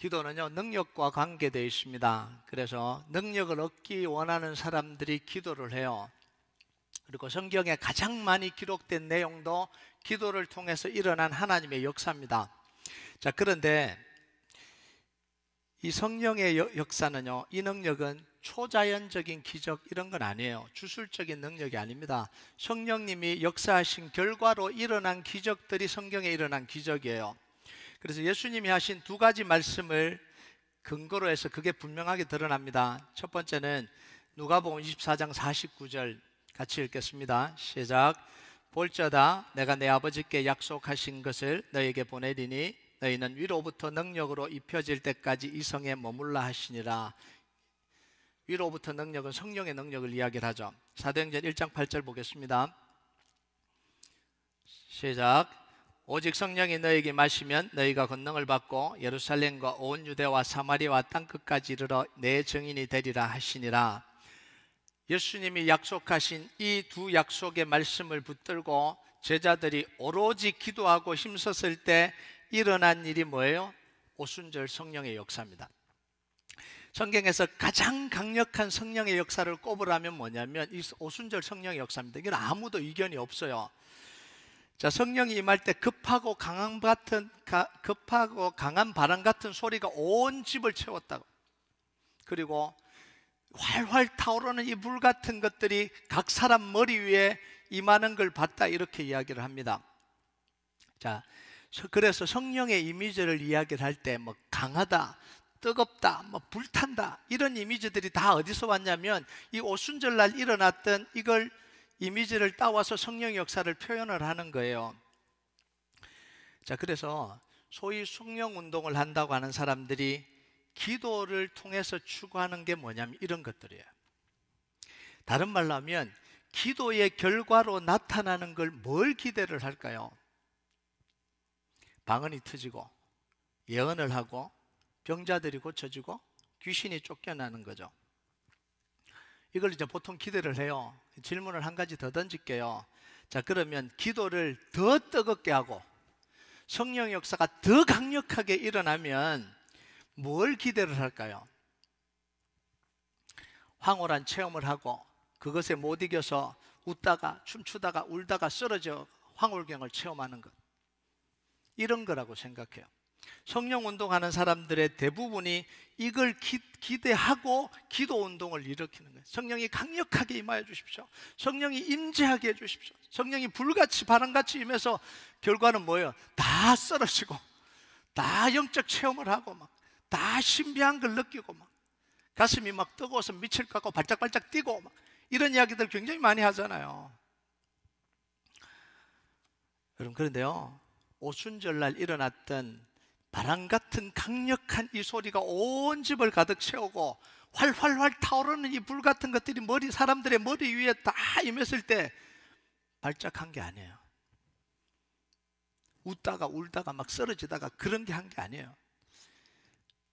기도는요, 능력과 관계되어 있습니다. 그래서 능력을 얻기 원하는 사람들이 기도를 해요. 그리고 성경에 가장 많이 기록된 내용도 기도를 통해서 일어난 하나님의 역사입니다. 자, 그런데 이 성령의 역사는요, 이 능력은 초자연적인 기적 이런 건 아니에요. 주술적인 능력이 아닙니다. 성령님이 역사하신 결과로 일어난 기적들이 성경에 일어난 기적이에요. 그래서 예수님이 하신 두 가지 말씀을 근거로 해서 그게 분명하게 드러납니다. 첫 번째는 누가복음 24장 49절 같이 읽겠습니다. 시작. 볼저다 내가 내 아버지께 약속하신 것을 너에게 보내리니 너희는 위로부터 능력으로 입혀질 때까지 이 성에 머물라 하시니라. 위로부터 능력은 성령의 능력을 이야기를 하죠. 사도행전 1장 8절 보겠습니다. 시작. 오직 성령이 너에게 마시면 너희가 권능을 받고 예루살렘과 온 유대와 사마리아와 땅끝까지 이르러 내 증인이 되리라 하시니라. 예수님이 약속하신 이 두 약속의 말씀을 붙들고 제자들이 오로지 기도하고 힘썼을 때 일어난 일이 뭐예요? 오순절 성령의 역사입니다. 성경에서 가장 강력한 성령의 역사를 꼽으라면 뭐냐면 이 오순절 성령의 역사입니다. 이건 아무도 이견이 없어요. 자, 성령이 임할 때 급하고 강한 바람 같은 소리가 온 집을 채웠다고. 그리고 활활 타오르는 이 불 같은 것들이 각 사람 머리 위에 임하는 걸 봤다, 이렇게 이야기를 합니다. 자, 그래서 성령의 이미지를 이야기를 할 때 뭐 강하다, 뜨겁다, 뭐 불탄다, 이런 이미지들이 다 어디서 왔냐면 이 오순절날 일어났던 이걸 이미지를 따와서 성령의 역사를 표현을 하는 거예요. 자, 그래서 소위 성령 운동을 한다고 하는 사람들이 기도를 통해서 추구하는 게 뭐냐면 이런 것들이에요. 다른 말로 하면 기도의 결과로 나타나는 걸 뭘 기대를 할까요? 방언이 터지고 예언을 하고 병자들이 고쳐지고 귀신이 쫓겨나는 거죠. 이걸 이제 보통 기대를 해요. 질문을 한 가지 더 던질게요. 자, 그러면 기도를 더 뜨겁게 하고 성령의 역사가 더 강력하게 일어나면 뭘 기대를 할까요? 황홀한 체험을 하고 그것에 못 이겨서 웃다가 춤추다가 울다가 쓰러져 황홀경을 체험하는 것, 이런 거라고 생각해요. 성령 운동하는 사람들의 대부분이 이걸 기대하고 기도 운동을 일으키는 거예요. 성령이 강력하게 임하여 주십시오. 성령이 임재하게 해 주십시오. 성령이 불같이 바람같이 임해서 결과는 뭐예요? 다 쓰러지고 다 영적 체험을 하고 막 다 신비한 걸 느끼고 막 가슴이 막 뜨거워서 미칠 것 같고 발짝발짝 뛰고 막 이런 이야기들 굉장히 많이 하잖아요. 여러분, 그런데요, 오순절날 일어났던 바람 같은 강력한 이 소리가 온 집을 가득 채우고 활활활 타오르는 이 불 같은 것들이 사람들의 머리 위에 다 임했을 때 발작한 게 아니에요. 웃다가 울다가 막 쓰러지다가 그런 게 한 게 아니에요.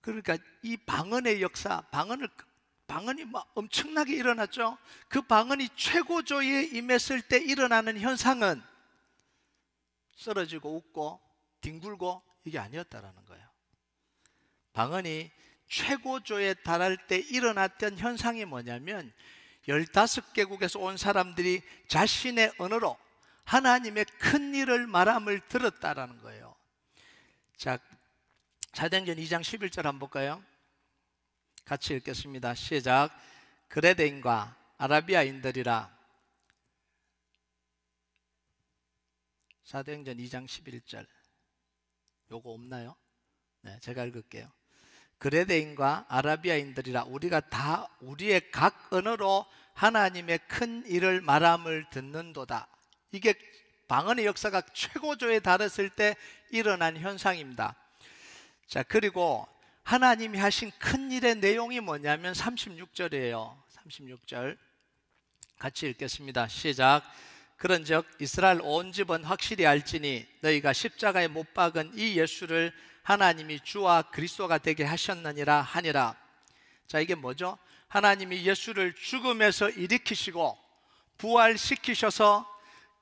그러니까 이 방언의 역사, 방언이 막 엄청나게 일어났죠. 그 방언이 최고조에 임했을 때 일어나는 현상은 쓰러지고 웃고 뒹굴고 이게 아니었다라는 거예요. 방언이 최고조에 달할 때 일어났던 현상이 뭐냐면 15개국에서 온 사람들이 자신의 언어로 하나님의 큰 일을 말함을 들었다라는 거예요. 자, 사도행전 2장 11절 한번 볼까요? 같이 읽겠습니다. 시작. 그레데인과 아라비아인들이라. 사도행전 2장 11절. 요거 없나요? 네, 제가 읽을게요. 그레데인과 아라비아인들이라 우리가 다 우리의 각 언어로 하나님의 큰 일을 말함을 듣는도다. 이게 방언의 역사가 최고조에 달했을 때 일어난 현상입니다. 자, 그리고 하나님이 하신 큰 일의 내용이 뭐냐면 36절이에요. 36절 같이 읽겠습니다. 시작. 그런즉 이스라엘 온 집은 확실히 알지니 너희가 십자가에 못 박은 이 예수를 하나님이 주와 그리스도가 되게 하셨느니라 하니라. 자, 이게 뭐죠? 하나님이 예수를 죽음에서 일으키시고 부활시키셔서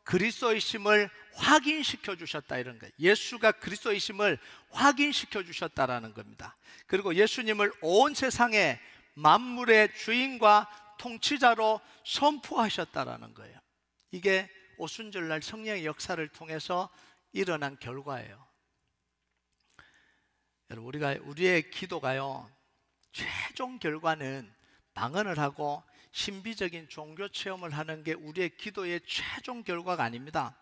그리스도이심을 확인시켜 주셨다 이런 거예요. 예수가 그리스도이심을 확인시켜 주셨다라는 겁니다. 그리고 예수님을 온 세상의 만물의 주인과 통치자로 선포하셨다라는 거예요. 이게 오순절날 성령의 역사를 통해서 일어난 결과예요. 여러분, 우리의 기도가요, 최종 결과는 방언을 하고 신비적인 종교 체험을 하는 게 우리의 기도의 최종 결과가 아닙니다.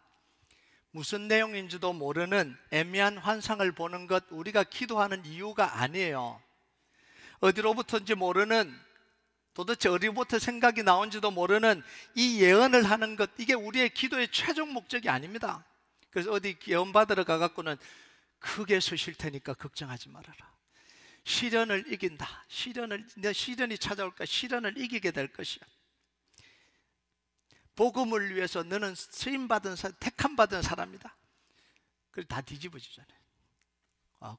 무슨 내용인지도 모르는 애매한 환상을 보는 것, 우리가 기도하는 이유가 아니에요. 어디로부터인지 모르는, 도대체 어디부터 생각이 나온지도 모르는 이 예언을 하는 것, 이게 우리의 기도의 최종 목적이 아닙니다. 그래서 어디 예언 받으러 가갖고는 크게 서실 테니까 걱정하지 말아라. 시련을 이긴다. 시련이 찾아올까? 시련을 이기게 될 것이야. 복음을 위해서 너는 쓰임받은 택함받은 사람이다. 그래서 다 뒤집어지잖아요. 와,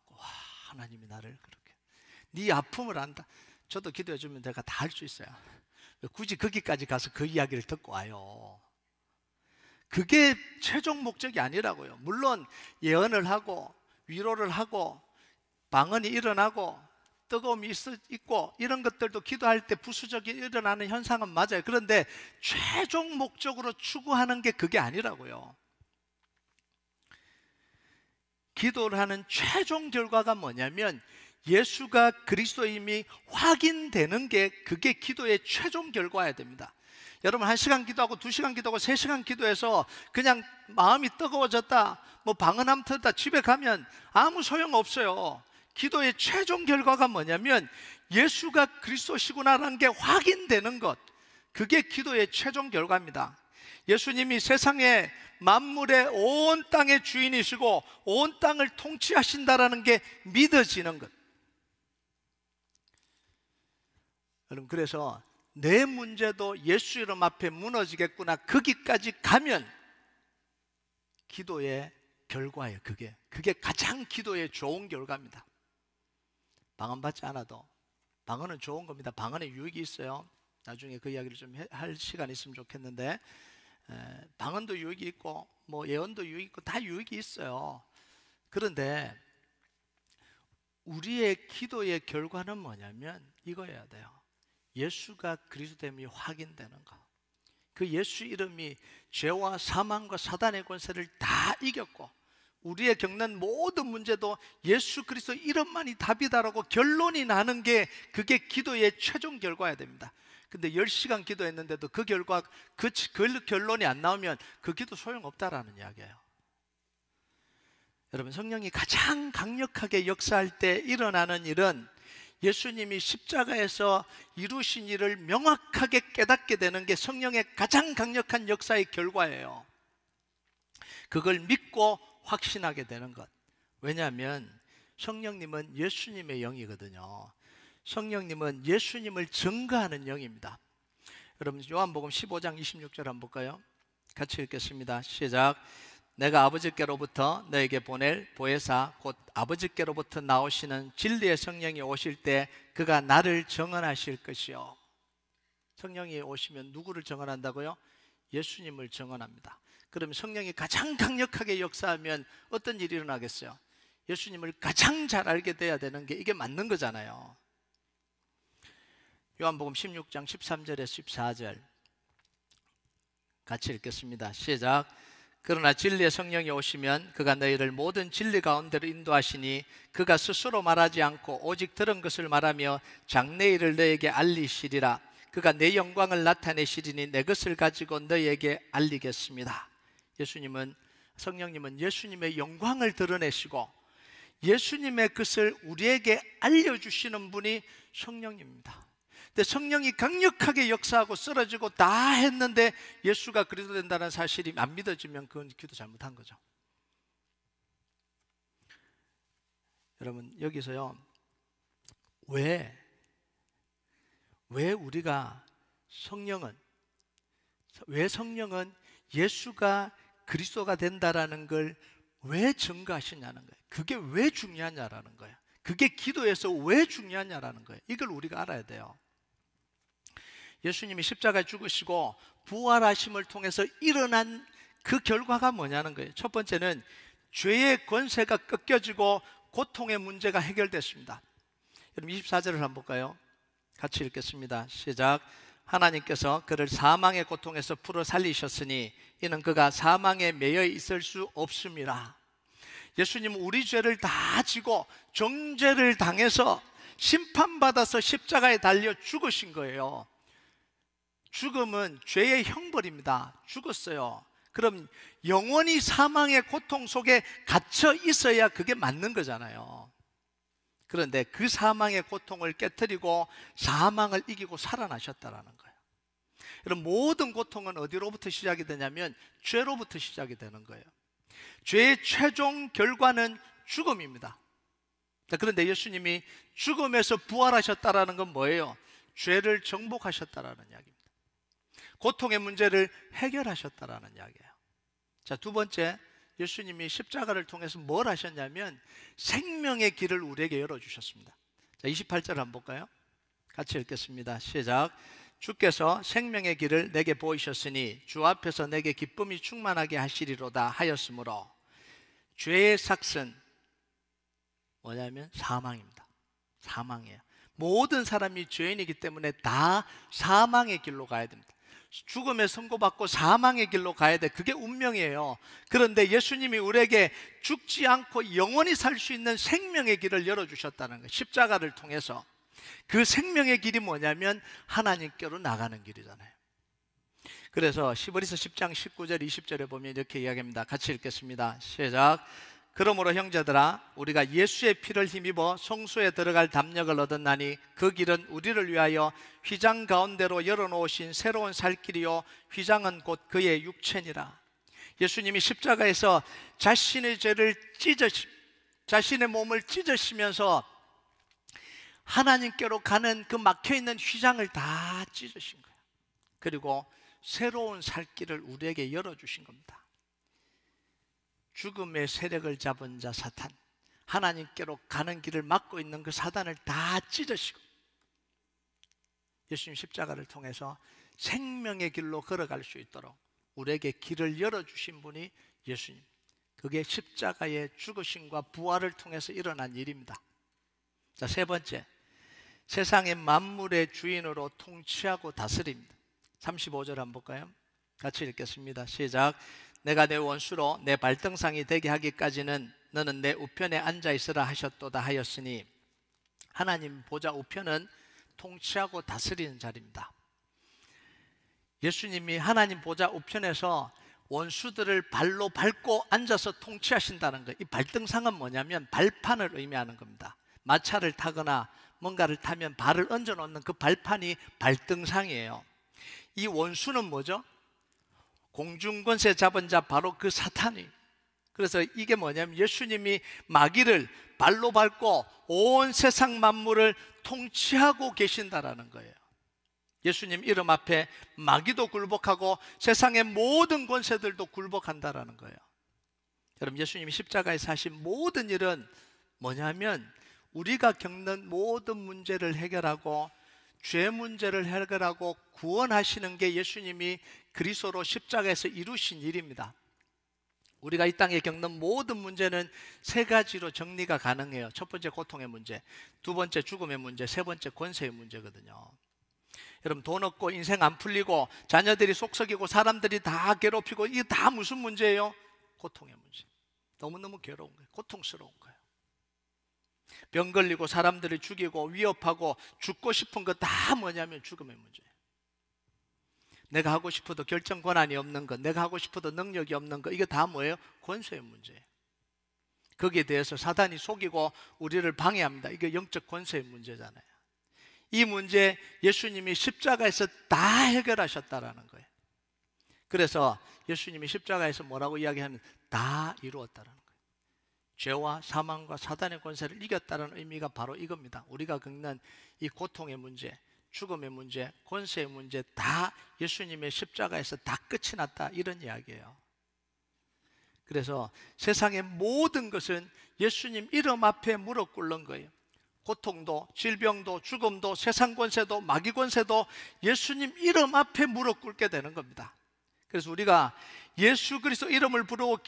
하나님이 나를 그렇게, 네 아픔을 안다. 저도 기도해 주면 내가 다 할 수 있어요. 굳이 거기까지 가서 그 이야기를 듣고 와요. 그게 최종 목적이 아니라고요. 물론 예언을 하고 위로를 하고 방언이 일어나고 뜨거움이 있고 이런 것들도 기도할 때 부수적인 일어나는 현상은 맞아요. 그런데 최종 목적으로 추구하는 게 그게 아니라고요. 기도를 하는 최종 결과가 뭐냐면 예수가 그리스도임이 확인되는 게, 그게 기도의 최종 결과여야 됩니다. 여러분, 1시간 기도하고 2시간 기도하고 3시간 기도해서 그냥 마음이 뜨거워졌다, 뭐 방언함 터졌다, 집에 가면 아무 소용없어요. 기도의 최종 결과가 뭐냐면 예수가 그리스도시구나라는 게 확인되는 것, 그게 기도의 최종 결과입니다. 예수님이 세상의 만물의 온 땅의 주인이시고 온 땅을 통치하신다라는 게 믿어지는 것. 여러분, 그래서 내 문제도 예수 이름 앞에 무너지겠구나, 거기까지 가면 기도의 결과예요. 그게 가장 기도의 좋은 결과입니다. 방언 받지 않아도, 방언은 좋은 겁니다. 방언에 유익이 있어요. 나중에 그 이야기를 좀 할 시간이 있으면 좋겠는데, 방언도 유익이 있고 뭐 예언도 유익이 있고 다 유익이 있어요. 그런데 우리의 기도의 결과는 뭐냐면 이거여야 돼요. 예수가 그리스도됨이 확인되는 거. 그 예수 이름이 죄와 사망과 사단의 권세를 다 이겼고 우리의 겪는 모든 문제도 예수 그리스도 이름만이 답이다라고 결론이 나는 게, 그게 기도의 최종 결과여야 됩니다. 근데 10시간 기도했는데도 그 결론이 안 나오면 그 기도 소용없다라는 이야기예요. 여러분, 성령이 가장 강력하게 역사할 때 일어나는 일은 예수님이 십자가에서 이루신 일을 명확하게 깨닫게 되는 게 성령의 가장 강력한 역사의 결과예요. 그걸 믿고 확신하게 되는 것. 왜냐하면 성령님은 예수님의 영이거든요. 성령님은 예수님을 증거하는 영입니다. 여러분, 요한복음 15장 26절 한번 볼까요? 같이 읽겠습니다. 시작. 내가 아버지께로부터 너에게 보낼 보혜사 곧 아버지께로부터 나오시는 진리의 성령이 오실 때 그가 나를 증언하실 것이요. 성령이 오시면 누구를 증언한다고요? 예수님을 증언합니다. 그럼 성령이 가장 강력하게 역사하면 어떤 일이 일어나겠어요? 예수님을 가장 잘 알게 돼야 되는 게, 이게 맞는 거잖아요. 요한복음 16장 13절에서 14절 같이 읽겠습니다. 시작. 그러나 진리의 성령이 오시면 그가 너희를 모든 진리 가운데로 인도하시니 그가 스스로 말하지 않고 오직 들은 것을 말하며 장래 일을 너희에게 알리시리라. 그가 내 영광을 나타내시리니 내 것을 가지고 너희에게 알리겠습니다. 성령님은 예수님의 영광을 드러내시고 예수님의 것을 우리에게 알려주시는 분이 성령님입니다. 근데 성령이 강력하게 역사하고 쓰러지고 다 했는데 예수가 그리스도 된다는 사실이 안 믿어지면 그건 기도 잘못한 거죠. 여러분, 여기서요, 왜 우리가 왜 성령은 예수가 그리스도가 된다라는 걸 왜 증거하시냐는 거예요. 그게 왜 중요하냐라는 거예요. 그게 기도에서 왜 중요하냐라는 거예요. 이걸 우리가 알아야 돼요. 예수님이 십자가에 죽으시고 부활하심을 통해서 일어난 그 결과가 뭐냐는 거예요. 첫 번째는 죄의 권세가 꺾여지고 고통의 문제가 해결됐습니다. 여러분 24절을 한번 볼까요? 같이 읽겠습니다. 시작. 하나님께서 그를 사망의 고통에서 풀어 살리셨으니 이는 그가 사망에 매여 있을 수 없음이라. 예수님은 우리 죄를 다 지고 정죄를 당해서 심판받아서 십자가에 달려 죽으신 거예요. 죽음은 죄의 형벌입니다. 죽었어요. 그럼 영원히 사망의 고통 속에 갇혀 있어야 그게 맞는 거잖아요. 그런데 그 사망의 고통을 깨트리고 사망을 이기고 살아나셨다라는 거예요. 여러분, 모든 고통은 어디로부터 시작이 되냐면 죄로부터 시작이 되는 거예요. 죄의 최종 결과는 죽음입니다. 그런데 예수님이 죽음에서 부활하셨다라는 건 뭐예요? 죄를 정복하셨다라는 이야기입니다. 고통의 문제를 해결하셨다라는 이야기예요. 자, 두 번째, 예수님이 십자가를 통해서 뭘 하셨냐면 생명의 길을 우리에게 열어주셨습니다. 자, 28절 한번 볼까요? 같이 읽겠습니다. 시작. 주께서 생명의 길을 내게 보이셨으니 주 앞에서 내게 기쁨이 충만하게 하시리로다 하였으므로 죄의 삭은 뭐냐면 사망입니다. 사망이에요. 모든 사람이 죄인이기 때문에 다 사망의 길로 가야 됩니다. 죽음에 선고받고 사망의 길로 가야 돼. 그게 운명이에요. 그런데 예수님이 우리에게 죽지 않고 영원히 살 수 있는 생명의 길을 열어주셨다는 거예요. 십자가를 통해서. 그 생명의 길이 뭐냐면 하나님께로 나가는 길이잖아요. 그래서 시브리서 10장 19절 20절에 보면 이렇게 이야기합니다. 같이 읽겠습니다. 시작. 그러므로 형제들아 우리가 예수의 피를 힘입어 성소에 들어갈 담력을 얻었나니 그 길은 우리를 위하여 휘장 가운데로 열어놓으신 새로운 살 길이요 휘장은 곧 그의 육체니라. 예수님이 십자가에서 자신의 죄를 자신의 몸을 찢으시면서 하나님께로 가는 그 막혀있는 휘장을 다 찢으신 거예요. 그리고 새로운 살 길을 우리에게 열어주신 겁니다. 죽음의 세력을 잡은 자 사탄, 하나님께로 가는 길을 막고 있는 그 사단을 다 찢으시고 예수님 십자가를 통해서 생명의 길로 걸어갈 수 있도록 우리에게 길을 열어주신 분이 예수님. 그게 십자가의 죽으심과 부활을 통해서 일어난 일입니다. 자, 세 번째, 세상의 만물의 주인으로 통치하고 다스립니다. 35절 한번 볼까요? 같이 읽겠습니다. 시작. 내가 내 원수로 내 발등상이 되게 하기까지는 너는 내 우편에 앉아있으라 하셨도다 하였으니 하나님 보좌 우편은 통치하고 다스리는 자리입니다. 예수님이 하나님 보좌 우편에서 원수들을 발로 밟고 앉아서 통치하신다는 거예요. 이 발등상은 뭐냐면 발판을 의미하는 겁니다. 마차를 타거나 뭔가를 타면 발을 얹어 놓는 그 발판이 발등상이에요. 이 원수는 뭐죠? 공중권세 잡은 자, 바로 그 사탄이. 그래서 이게 뭐냐면 예수님이 마귀를 발로 밟고 온 세상 만물을 통치하고 계신다라는 거예요. 예수님 이름 앞에 마귀도 굴복하고 세상의 모든 권세들도 굴복한다라는 거예요. 여러분, 예수님이 십자가에서 하신 모든 일은 뭐냐면 우리가 겪는 모든 문제를 해결하고 죄 문제를 해결하고 구원하시는 게 예수님이 그리스도로 십자가에서 이루신 일입니다. 우리가 이 땅에 겪는 모든 문제는 세 가지로 정리가 가능해요. 첫 번째 고통의 문제, 두 번째 죽음의 문제, 세 번째 권세의 문제거든요. 여러분, 돈 없고 인생 안 풀리고 자녀들이 속썩이고 사람들이 다 괴롭히고 이게 다 무슨 문제예요? 고통의 문제. 너무너무 괴로운 거예요. 고통스러운 거예요. 병 걸리고 사람들을 죽이고 위협하고 죽고 싶은 거 다 뭐냐면 죽음의 문제예요. 내가 하고 싶어도 결정 권한이 없는 것, 내가 하고 싶어도 능력이 없는 것, 이게 다 뭐예요? 권세의 문제예요. 거기에 대해서 사단이 속이고 우리를 방해합니다. 이게 영적 권세의 문제잖아요. 이 문제 예수님이 십자가에서 다 해결하셨다라는 거예요. 그래서 예수님이 십자가에서 뭐라고 이야기하면 다 이루었다라는 거예요. 죄와 사망과 사단의 권세를 이겼다는 의미가 바로 이겁니다. 우리가 겪는 이 고통의 문제, 죽음의 문제, 권세의 문제 다 예수님의 십자가에서 다 끝이 났다, 이런 이야기예요. 그래서 세상의 모든 것은 예수님 이름 앞에 무릎 꿇는 거예요. 고통도, 질병도, 죽음도, 세상 권세도, 마귀 권세도 예수님 이름 앞에 무릎 꿇게 되는 겁니다. 그래서 우리가 예수 그리스도 이름을 부르고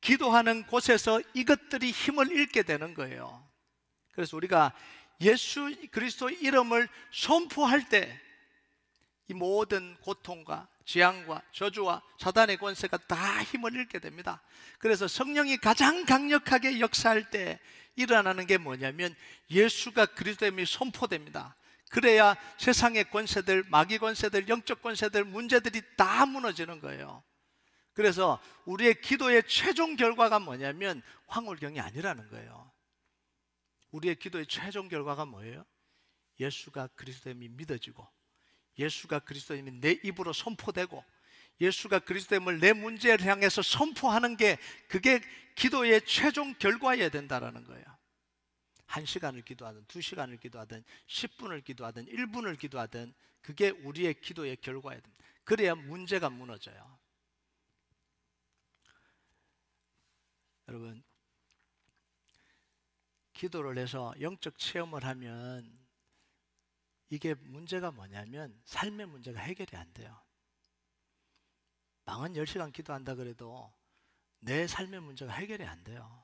기도하는 곳에서 이것들이 힘을 잃게 되는 거예요. 그래서 우리가 예수 그리스도 이름을 선포할 때 이 모든 고통과 재앙과 저주와 사단의 권세가 다 힘을 잃게 됩니다. 그래서 성령이 가장 강력하게 역사할 때 일어나는 게 뭐냐면 예수가 그리스도임이 선포됩니다. 그래야 세상의 권세들, 마귀 권세들, 영적 권세들, 문제들이 다 무너지는 거예요. 그래서 우리의 기도의 최종 결과가 뭐냐면 황홀경이 아니라는 거예요. 우리의 기도의 최종 결과가 뭐예요? 예수가 그리스도임이 믿어지고, 예수가 그리스도임이 내 입으로 선포되고, 예수가 그리스도임을 내 문제를 향해서 선포하는 게, 그게 기도의 최종 결과여야 된다는 거예요. 1시간을 기도하든 2시간을 기도하든 10분을 기도하든 1분을 기도하든 그게 우리의 기도의 결과여야 됩니다. 그래야 문제가 무너져요. 여러분, 기도를 해서 영적 체험을 하면 이게 문제가 뭐냐면 삶의 문제가 해결이 안 돼요. 방은 10시간 기도한다 그래도 내 삶의 문제가 해결이 안 돼요.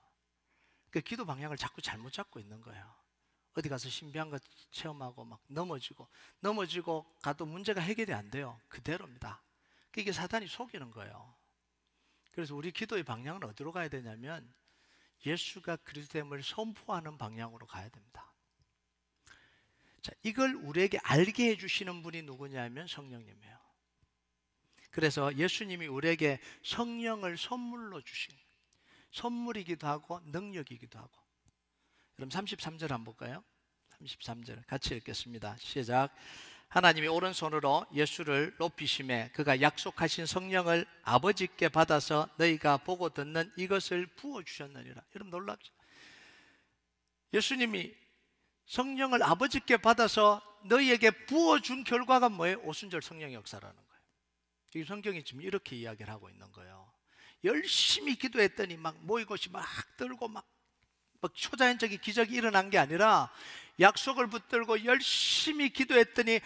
그 기도 방향을 자꾸 잘못 잡고 있는 거예요. 어디 가서 신비한 거 체험하고 막 넘어지고 가도 문제가 해결이 안 돼요. 그대로입니다. 이게 사단이 속이는 거예요. 그래서 우리 기도의 방향은 어디로 가야 되냐면 예수가 그리스도임을 선포하는 방향으로 가야 됩니다. 자, 이걸 우리에게 알게 해주시는 분이 누구냐면 성령님이에요. 그래서 예수님이 우리에게 성령을 선물로 주신, 선물이기도 하고 능력이기도 하고. 그럼 33절 한번 볼까요? 33절 같이 읽겠습니다. 시작. 하나님이 오른손으로 예수를 높이심에 그가 약속하신 성령을 아버지께 받아서 너희가 보고 듣는 이것을 부어주셨느니라. 여러분 놀랍죠? 예수님이 성령을 아버지께 받아서 너희에게 부어준 결과가 뭐예요? 오순절 성령의 역사라는 거예요. 이 성경이 지금 이렇게 이야기를 하고 있는 거예요. 열심히 기도했더니 막 모이고시 막 들고 막 초자연적인 기적이 일어난 게 아니라 약속을 붙들고 열심히 기도했더니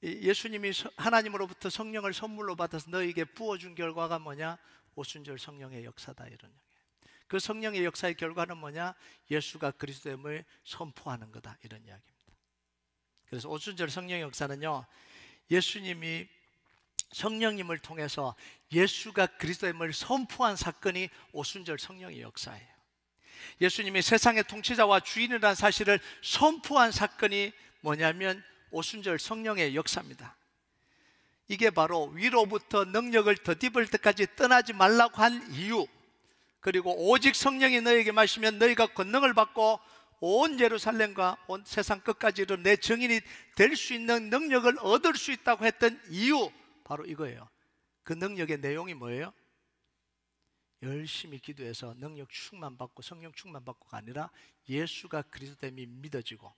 예수님이 하나님으로부터 성령을 선물로 받아서 너희에게 부어준 결과가 뭐냐? 오순절 성령의 역사다, 이런 얘기예요. 그 성령의 역사의 결과는 뭐냐? 예수가 그리스도임을 선포하는 거다, 이런 이야기입니다. 그래서 오순절 성령의 역사는요, 예수님이 성령님을 통해서 예수가 그리스도임을 선포한 사건이 오순절 성령의 역사예요. 예수님이 세상의 통치자와 주인이라는 사실을 선포한 사건이 뭐냐면 오순절 성령의 역사입니다. 이게 바로 위로부터 능력을 덧입을 때까지 떠나지 말라고 한 이유, 그리고 오직 성령이 너에게 마시면 너희가 권능을 받고 온 예루살렘과 온 세상 끝까지로 내 증인이 될 수 있는 능력을 얻을 수 있다고 했던 이유, 바로 이거예요. 그 능력의 내용이 뭐예요? 열심히 기도해서 능력 충만 받고 성령 충만 받고가 아니라 예수가 그리스도임이 믿어지고,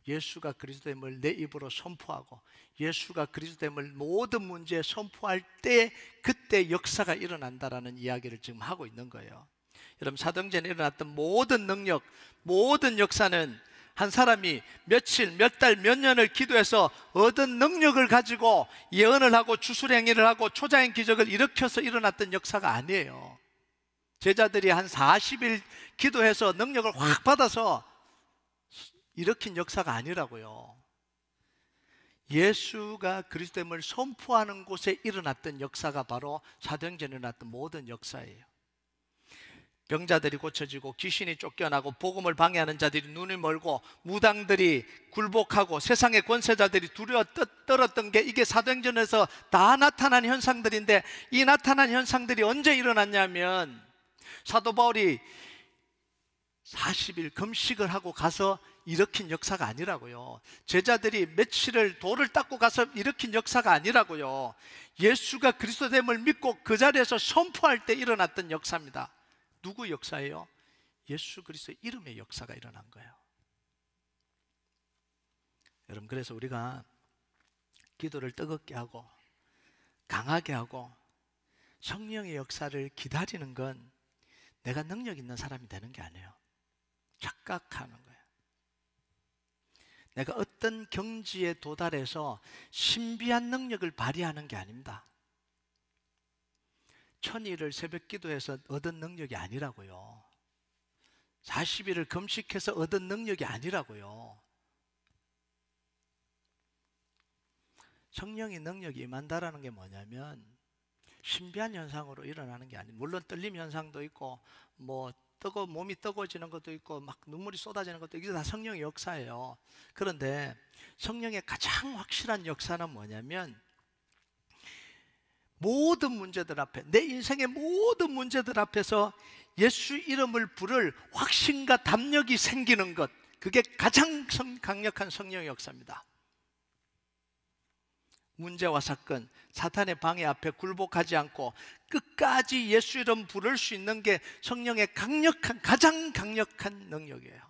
예수가 그리스도임을 내 입으로 선포하고, 예수가 그리스도임을 모든 문제에 선포할 때 그때 역사가 일어난다라는 이야기를 지금 하고 있는 거예요. 여러분, 사도행전에 일어났던 모든 능력, 모든 역사는 한 사람이 며칠, 몇 달, 몇 년을 기도해서 얻은 능력을 가지고 예언을 하고 주술행위를 하고 초자연 기적을 일으켜서 일어났던 역사가 아니에요. 제자들이 한 40일 기도해서 능력을 확 받아서 일으킨 역사가 아니라고요. 예수가 그리스도임을 선포하는 곳에 일어났던 역사가 바로 사도행전에 일어났던 모든 역사예요. 병자들이 고쳐지고 귀신이 쫓겨나고 복음을 방해하는 자들이 눈이 멀고 무당들이 굴복하고 세상의 권세자들이 두려워 떨었던 게 이게 사도행전에서 다 나타난 현상들인데, 이 나타난 현상들이 언제 일어났냐면 사도 바울이 40일 금식을 하고 가서 일으킨 역사가 아니라고요. 제자들이 며칠을 돌을 닦고 가서 일으킨 역사가 아니라고요. 예수가 그리스도됨을 믿고 그 자리에서 선포할 때 일어났던 역사입니다. 누구 역사예요? 예수 그리스도의 이름의 역사가 일어난 거예요. 여러분, 그래서 우리가 기도를 뜨겁게 하고 강하게 하고 성령의 역사를 기다리는 건 내가 능력 있는 사람이 되는 게 아니에요. 착각하는 거예요. 내가 어떤 경지에 도달해서 신비한 능력을 발휘하는 게 아닙니다. 천일을 새벽 기도해서 얻은 능력이 아니라고요. 40일을 금식해서 얻은 능력이 아니라고요. 성령의 능력이 임한다라는 게 뭐냐면 신비한 현상으로 일어나는 게 아니에요. 물론 떨림 현상도 있고 몸이 뜨거워지는 것도 있고 막 눈물이 쏟아지는 것도 있고, 이게 다 성령의 역사예요. 그런데 성령의 가장 확실한 역사는 뭐냐면 모든 문제들 앞에, 내 인생의 모든 문제들 앞에서 예수 이름을 부를 확신과 담력이 생기는 것, 그게 가장 강력한 성령의 역사입니다. 문제와 사건, 사탄의 방해 앞에 굴복하지 않고 끝까지 예수 이름 부를 수 있는 게 성령의 가장 강력한 능력이에요.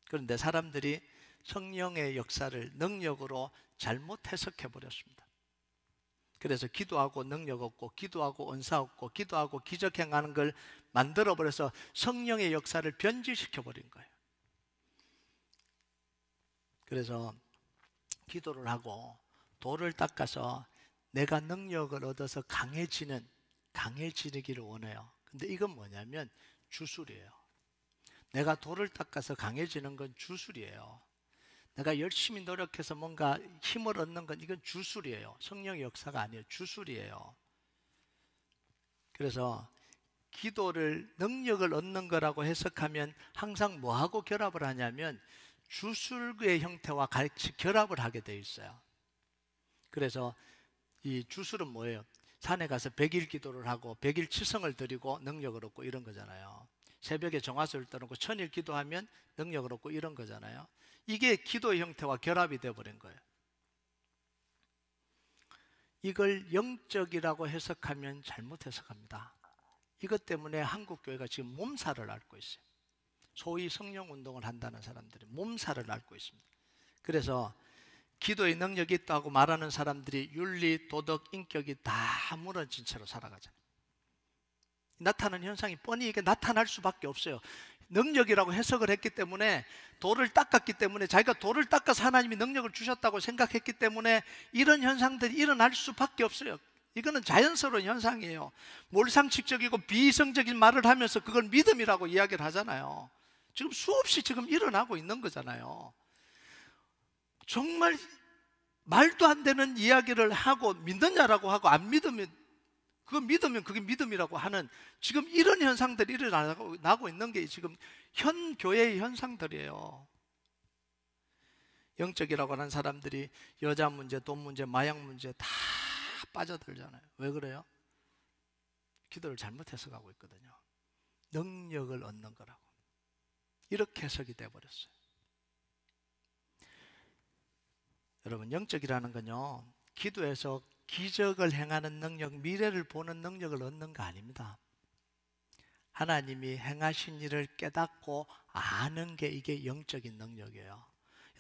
그런데 사람들이 성령의 역사를 능력으로 잘못 해석해 버렸습니다. 그래서 기도하고 능력 없고, 기도하고 은사 없고, 기도하고 기적 행하는 걸 만들어 버려서 성령의 역사를 변질시켜 버린 거예요. 그래서 기도를 하고 돌을 닦아서 내가 능력을 얻어서 강해지기를 원해요. 근데 이건 뭐냐면 주술이에요. 내가 돌을 닦아서 강해지는 건 주술이에요. 내가 열심히 노력해서 뭔가 힘을 얻는 건 이건 주술이에요. 성령의 역사가 아니에요. 주술이에요. 그래서 기도를 능력을 얻는 거라고 해석하면 항상 뭐하고 결합을 하냐면 주술의 형태와 같이 결합을 하게 돼 있어요. 그래서 이 주술은 뭐예요? 산에 가서 100일 기도를 하고 100일 치성을 드리고 능력을 얻고 이런 거잖아요. 새벽에 정화수를 떠놓고 1000일 기도하면 능력을 얻고 이런 거잖아요. 이게 기도의 형태와 결합이 되어버린 거예요. 이걸 영적이라고 해석하면 잘못 해석합니다. 이것 때문에 한국교회가 지금 몸살을 앓고 있어요. 소위 성령운동을 한다는 사람들이 몸살을 앓고 있습니다. 그래서 기도의 능력이 있다고 말하는 사람들이 윤리, 도덕, 인격이 다 무너진 채로 살아가잖아요. 나타나는 현상이 뻔히 이게 나타날 수밖에 없어요. 능력이라고 해석을 했기 때문에, 돌을 닦았기 때문에, 자기가 돌을 닦아서 하나님이 능력을 주셨다고 생각했기 때문에 이런 현상들이 일어날 수밖에 없어요. 이거는 자연스러운 현상이에요. 몰상식적이고 비이성적인 말을 하면서 그걸 믿음이라고 이야기를 하잖아요. 지금 수없이 지금 일어나고 있는 거잖아요. 정말 말도 안 되는 이야기를 하고 믿느냐라고 하고 안 믿으면, 그거 믿으면 그게 믿음이라고 하는 지금 이런 현상들이 일어나고 있는 게 지금 현 교회의 현상들이에요. 영적이라고 하는 사람들이 여자 문제, 돈 문제, 마약 문제 다 빠져들잖아요. 왜 그래요? 기도를 잘못 해석하고 있거든요. 능력을 얻는 거라고 이렇게 해석이 돼버렸어요. 여러분, 영적이라는 건요, 기도에서 기적을 행하는 능력, 미래를 보는 능력을 얻는 거 아닙니다. 하나님이 행하신 일을 깨닫고 아는 게 이게 영적인 능력이에요.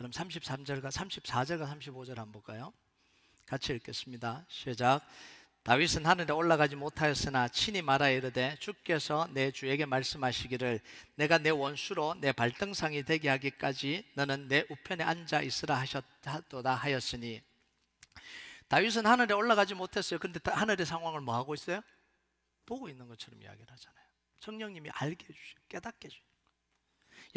여러분 34절과 35절 한번 볼까요? 같이 읽겠습니다. 시작. 다윗은 하늘에 올라가지 못하였으나 친히 말하여 이르되 주께서 내 주에게 말씀하시기를 내가 내 원수로 내 발등상이 되게 하기까지 너는 내 우편에 앉아 있으라 하셨도다 하였으니, 다윗은 하늘에 올라가지 못했어요. 그런데 하늘의 상황을 뭐 하고 있어요? 보고 있는 것처럼 이야기를 하잖아요. 성령님이 알게 해주시고 깨닫게 해주시고,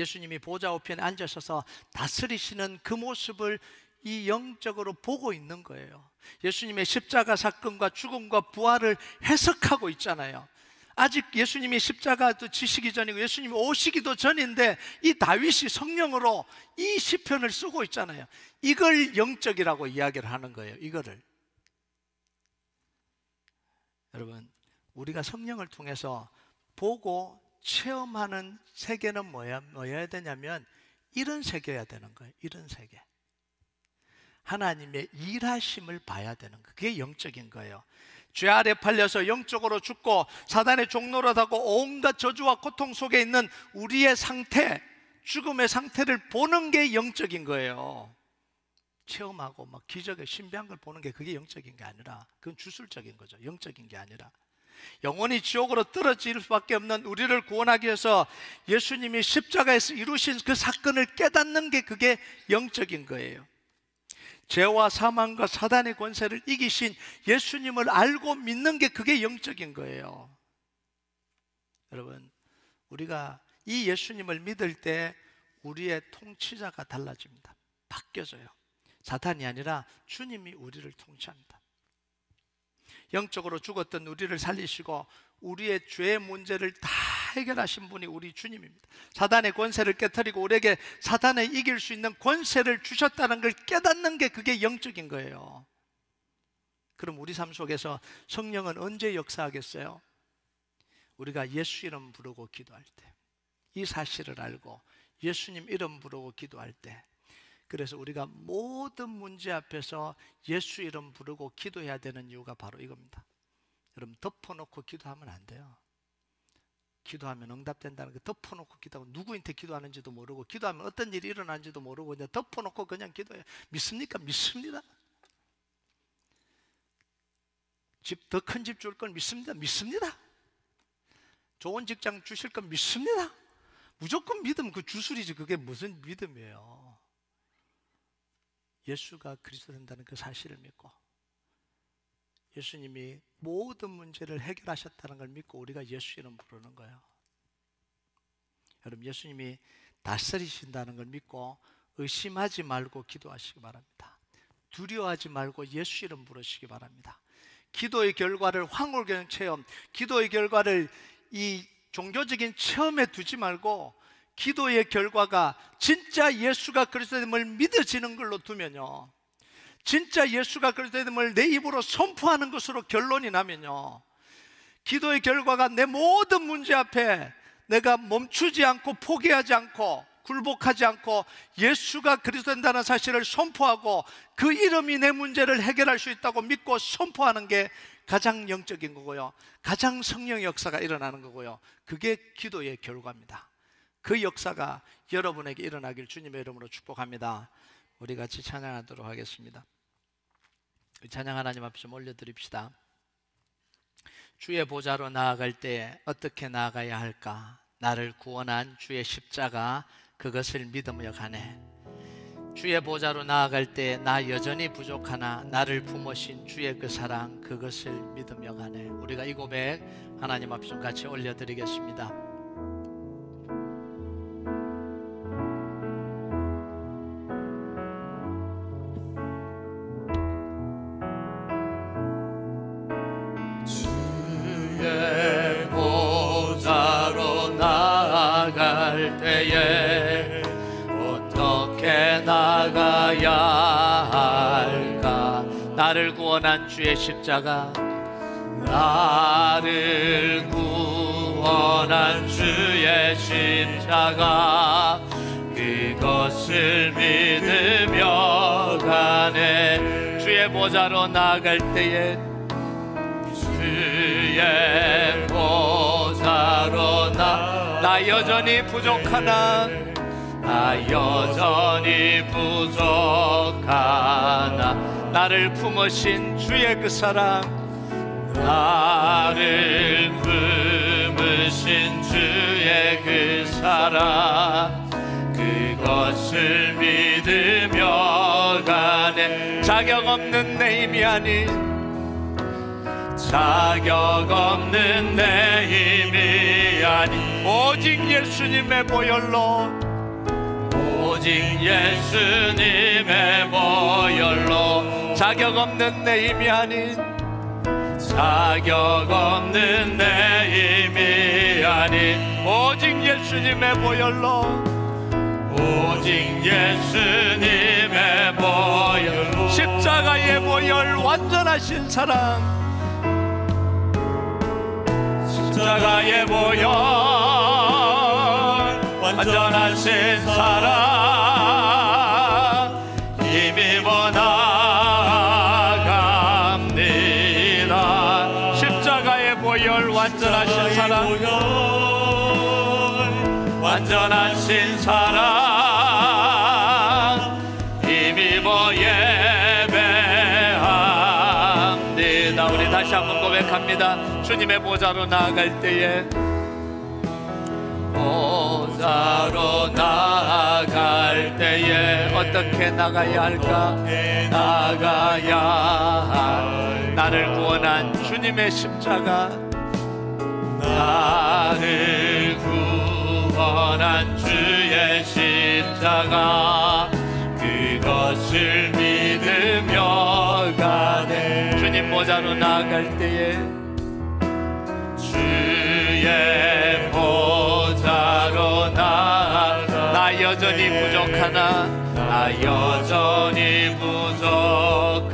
예수님이 보좌 우편에 앉으셔서 다스리시는 그 모습을 이 영적으로 보고 있는 거예요. 예수님의 십자가 사건과 죽음과 부활을 해석하고 있잖아요. 아직 예수님이 십자가도 지시기 전이고 예수님이 오시기도 전인데 이 다윗이 성령으로 이 시편을 쓰고 있잖아요. 이걸 영적이라고 이야기를 하는 거예요. 이거를. 여러분, 우리가 성령을 통해서 보고 체험하는 세계는 뭐여야 되냐면 이런 세계여야 되는 거예요. 이런 세계. 하나님의 일하심을 봐야 되는 거예요. 그게 영적인 거예요. 죄 아래 팔려서 영적으로 죽고 사단의 종노릇하고 온갖 저주와 고통 속에 있는 우리의 상태, 죽음의 상태를 보는 게 영적인 거예요. 체험하고 막 기적의 신비한 걸 보는 게 그게 영적인 게 아니라 그건 주술적인 거죠. 영적인 게 아니라. 영원히 지옥으로 떨어질 수밖에 없는 우리를 구원하기 위해서 예수님이 십자가에서 이루신 그 사건을 깨닫는 게 그게 영적인 거예요. 죄와 사망과 사단의 권세를 이기신 예수님을 알고 믿는 게 그게 영적인 거예요. 여러분, 우리가 이 예수님을 믿을 때 우리의 통치자가 달라집니다. 바뀌어져요. 사탄이 아니라 주님이 우리를 통치합니다. 영적으로 죽었던 우리를 살리시고 우리의 죄의 문제를 다 해결하신 분이 우리 주님입니다. 사단의 권세를 깨트리고 우리에게 사단을 이길 수 있는 권세를 주셨다는 걸 깨닫는 게 그게 영적인 거예요. 그럼 우리 삶 속에서 성령은 언제 역사하겠어요? 우리가 예수 이름 부르고 기도할 때, 이 사실을 알고 예수님 이름 부르고 기도할 때, 그래서 우리가 모든 문제 앞에서 예수 이름 부르고 기도해야 되는 이유가 바로 이겁니다. 여러분, 덮어놓고 기도하면 안 돼요. 기도하면 응답된다는 거, 덮어놓고 기도하고 누구한테 기도하는지도 모르고 기도하면 어떤 일이 일어나는지도 모르고 그냥 덮어놓고 그냥 기도해요. 믿습니까? 믿습니다. 더 큰 집 줄 건 믿습니다. 믿습니다. 좋은 직장 주실 건 믿습니다. 무조건 믿음, 그 주술이지 그게 무슨 믿음이에요. 예수가 그리스도 된다는 그 사실을 믿고 예수님이 모든 문제를 해결하셨다는 걸 믿고 우리가 예수 이름 부르는 거예요. 여러분, 예수님이 다스리신다는 걸 믿고 의심하지 말고 기도하시기 바랍니다. 두려워하지 말고 예수 이름 부르시기 바랍니다. 기도의 결과를 황홀경 체험, 기도의 결과를 이 종교적인 체험에 두지 말고 기도의 결과가 진짜 예수가 그리스도임을 믿어지는 걸로 두면요, 진짜 예수가 그리스도임을 내 입으로 선포하는 것으로 결론이 나면요, 기도의 결과가 내 모든 문제 앞에 내가 멈추지 않고 포기하지 않고 굴복하지 않고 예수가 그리스도인다는 사실을 선포하고 그 이름이 내 문제를 해결할 수 있다고 믿고 선포하는 게 가장 영적인 거고요, 가장 성령의 역사가 일어나는 거고요, 그게 기도의 결과입니다. 그 역사가 여러분에게 일어나길 주님의 이름으로 축복합니다. 우리 같이 찬양하도록 하겠습니다. 찬양 하나님 앞에 좀 올려드립시다. 주의 보좌로 나아갈 때 어떻게 나아가야 할까? 나를 구원한 주의 십자가, 그것을 믿으며 가네. 주의 보좌로 나아갈 때 나 여전히 부족하나 나를 품으신 주의 그 사랑, 그것을 믿으며 가네. 우리가 이 고백 하나님 앞에 좀 같이 올려드리겠습니다. 주의 보좌로 나아갈 때에 어떻게 나가야 할까? 나를 구원한 주의 십자가, 나를 구원한 주의 십자가, 그것을 믿으며 가네. 주의 보좌로 나아갈 때에 주의 보좌로 나 여전히 부족하나 나 여전히 부족하나 나를 품으신 주의 그 사랑, 나를 품으신 주의 그 사랑, 그것을 믿으며 가네. 자격 없는 내 힘이 아닌, 자격 없는 내 힘이 아닌 오직 예수님의 보혈로, 오직 예수님의 보혈로, 자격 없는 내 힘이 아닌, 자격 없는 내 힘이 아닌 오직 예수님의 보혈로, 오직 예수님의 보혈로, 십자가의 보혈, 완전하신 사랑, 십자가의 보혈, 완전하신 사랑, 힘입어 나아갑니다. 십자가의 보혈, 완전하신 사랑, 완전하신 사랑, 힘입어 예배합니다. 우리 다시 한번 고백합니다. 주님의 보좌로 나아갈 때에, 보좌로 나아갈 때에 어떻게 나가야 할까? 나가야 할 나를 구원한 주님의 십자가, 나를 구원한 주의 십자가, 그것을 믿으며 가네. 주님 보좌로 나아갈 때에, 주의 보좌로 나 여전히 부족하나, 나 여전히 부족하나,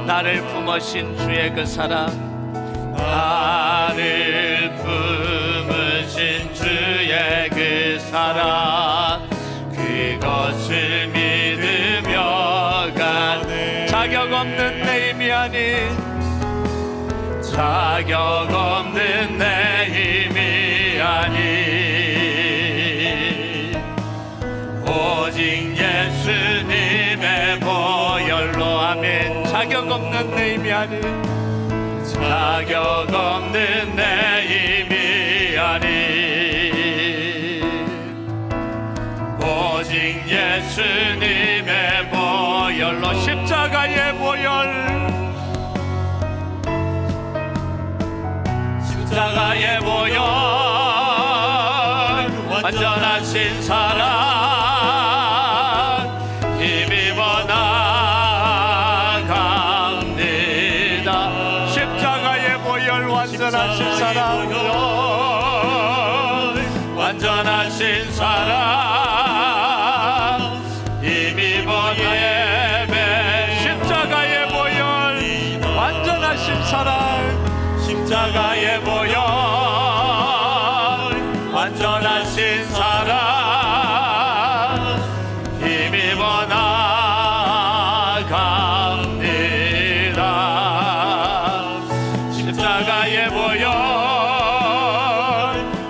나를 품으신 주의 그 사랑, 나를 품으신 주의 그 사랑, 그것을 믿으며 가네. 자격 없는 내 힘이 아닌, 자격 없는 내 힘이 아닌, 오직 예수님의 보혈로. 아멘. 자격 없는 내 힘이 아닌, 자격 없는 내 힘이 아닌, 오직 예수님의 보혈로. 십자가의 보혈, 십자가의 보혈, 완전하신 사랑 힘입어 나갑니다. 십자가의 보혈, 완전하신 사랑, 완전하신 사랑 힘입어 예배. 십자가의 보혈, 완전하신 사랑, 십자가의 보혈, 완전하신 사랑 힘입어 나갑니다. 십자가의 보혈,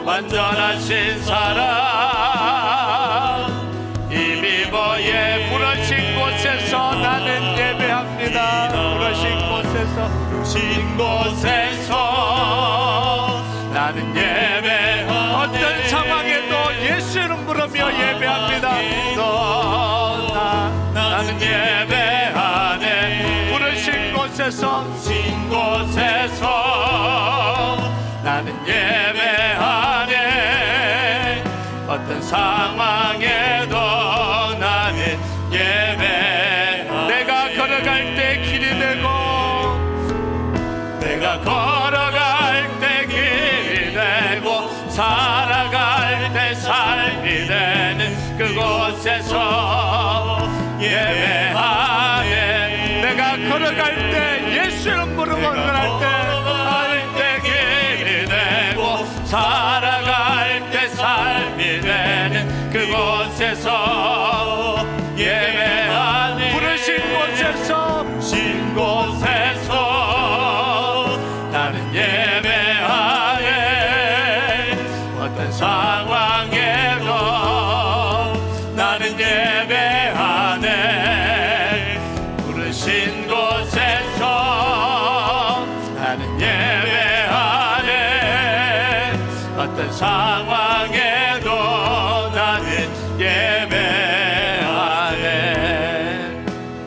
완전하신 사랑 힘입어 예. 부르신 곳에서 나는 예배합니다. 부르신 곳에서, 부르신 곳에서 나는 예배. 어떤 상황에도 예수 이름 부르며 예배합니다. 나는 예배하네. 부르신 곳에서, 부르신 곳에서 나는 예배하네. 어떤 상황에도 나는 예배. 내가 걸어갈 때 길이 되고, 내가 걸어갈 때 길이 되고, 살아갈 때 삶이 되는 그곳에서 예배하네. 내가 걸어갈 때 예수 이름 부르고 걸어갈 때, 할 때 길이 되고, 살아갈 때 삶이 되는 그곳에서 예배하네. 부르신 곳에서, 부르신 곳에서 나는 예배하네. 어떤 상황에도 나는 예배하네. 부르신 곳에서 나는 예배하네. 어떤 상황